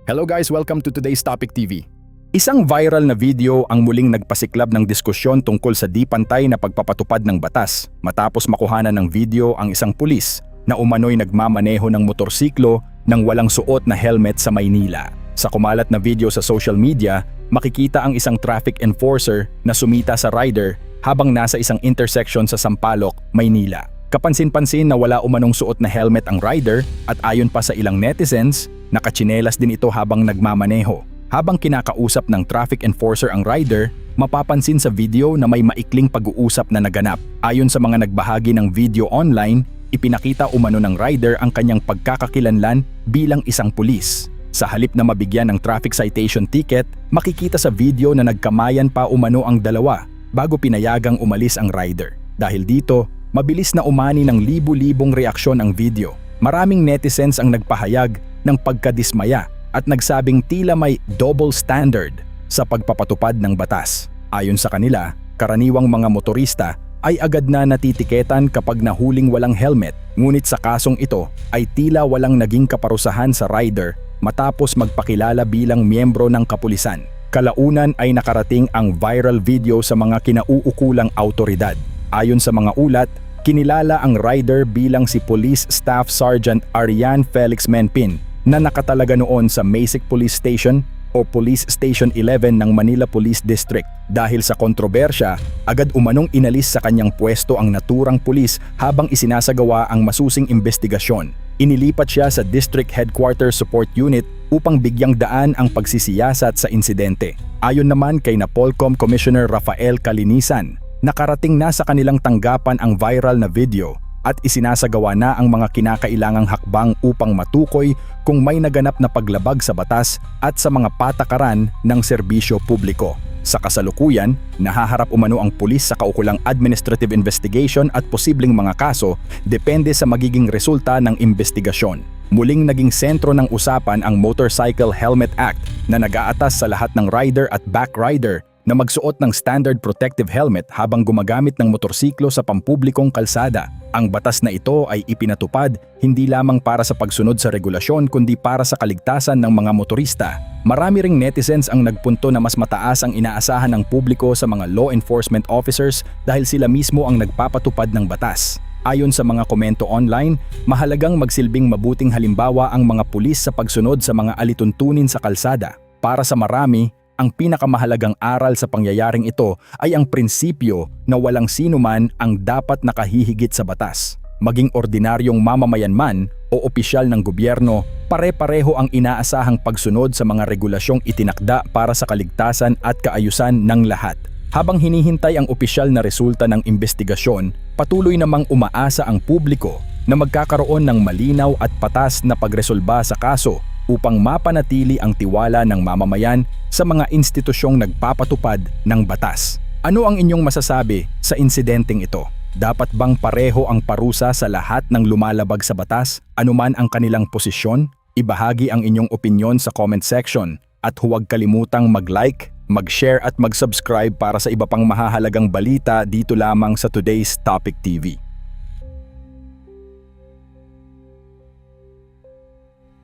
Hello guys, welcome to today's Topic TV. Isang viral na video ang muling nagpasiklab ng diskusyon tungkol sa di pantay na pagpapatupad ng batas matapos makuhanan ng video ang isang pulis na umano'y nagmamaneho ng motorsiklo nang walang suot na helmet sa Maynila. Sa kumalat na video sa social media, makikita ang isang traffic enforcer na sumita sa rider habang nasa isang intersection sa Sampaloc, Maynila. Kapansin-pansin na wala umanong suot na helmet ang rider at ayon pa sa ilang netizens, nakatsinelas din ito habang nagmamaneho. Habang kinakausap ng traffic enforcer ang rider, mapapansin sa video na may maikling pag-uusap na naganap. Ayon sa mga nagbahagi ng video online, ipinakita umano ng rider ang kanyang pagkakakilanlan bilang isang pulis. Sa halip na mabigyan ng traffic citation ticket, makikita sa video na nagkamayan pa umano ang dalawa bago pinayagang umalis ang rider. Dahil dito, mabilis na umani ng libu-libong reaksyon ang video. Maraming netizens ang nagpahayag ng pagkadismaya at nagsabing tila may double standard sa pagpapatupad ng batas. Ayon sa kanila, karaniwang mga motorista ay agad na natitiketan kapag nahuling walang helmet, ngunit sa kasong ito ay tila walang naging kaparusahan sa rider matapos magpakilala bilang miyembro ng kapulisan. Kalaunan ay nakarating ang viral video sa mga kinauukulang awtoridad. Ayon sa mga ulat, kinilala ang rider bilang si Police Staff Sergeant Arian Felix Menpin na nakatalaga noon sa Masic Police Station o Police Station 11 ng Manila Police District. Dahil sa kontrobersya, agad umanong inalis sa kanyang pwesto ang naturang pulis habang isinasagawa ang masusing investigasyon. Inilipat siya sa District Headquarters Support Unit upang bigyang daan ang pagsisiyasat sa insidente. Ayon naman kay Napolcom Commissioner Rafael Calinisan, nakarating na sa kanilang tanggapan ang viral na video at isinasagawa na ang mga kinakailangang hakbang upang matukoy kung may naganap na paglabag sa batas at sa mga patakaran ng serbisyo publiko. Sa kasalukuyan, nahaharap umano ang pulis sa kaukulang administrative investigation at posibleng mga kaso depende sa magiging resulta ng investigasyon. Muling naging sentro ng usapan ang Motorcycle Helmet Act na nag-aatas sa lahat ng rider at backrider na magsuot ng standard protective helmet habang gumagamit ng motorsiklo sa pampublikong kalsada. Ang batas na ito ay ipinatupad hindi lamang para sa pagsunod sa regulasyon kundi para sa kaligtasan ng mga motorista. Marami ring netizens ang nagpunto na mas mataas ang inaasahan ng publiko sa mga law enforcement officers dahil sila mismo ang nagpapatupad ng batas. Ayon sa mga komento online, mahalagang magsilbing mabuting halimbawa ang mga pulis sa pagsunod sa mga alituntunin sa kalsada. Para sa marami, ang pinakamahalagang aral sa pangyayaring ito ay ang prinsipyo na walang sinuman ang dapat nakahihigit sa batas. Maging ordinaryong mamamayan man o opisyal ng gobyerno, pare-pareho ang inaasahang pagsunod sa mga regulasyong itinakda para sa kaligtasan at kaayusan ng lahat. Habang hinihintay ang opisyal na resulta ng investigasyon, patuloy namang umaasa ang publiko na magkakaroon ng malinaw at patas na pagresolba sa kaso upang mapanatili ang tiwala ng mamamayan sa mga institusyong nagpapatupad ng batas. Ano ang inyong masasabi sa insidenteng ito? Dapat bang pareho ang parusa sa lahat ng lumalabag sa batas, anuman ang kanilang posisyon? Ibahagi ang inyong opinyon sa comment section at huwag kalimutang mag-like, mag-share at mag-subscribe para sa iba pang mahahalagang balita dito lamang sa Today's Topic TV.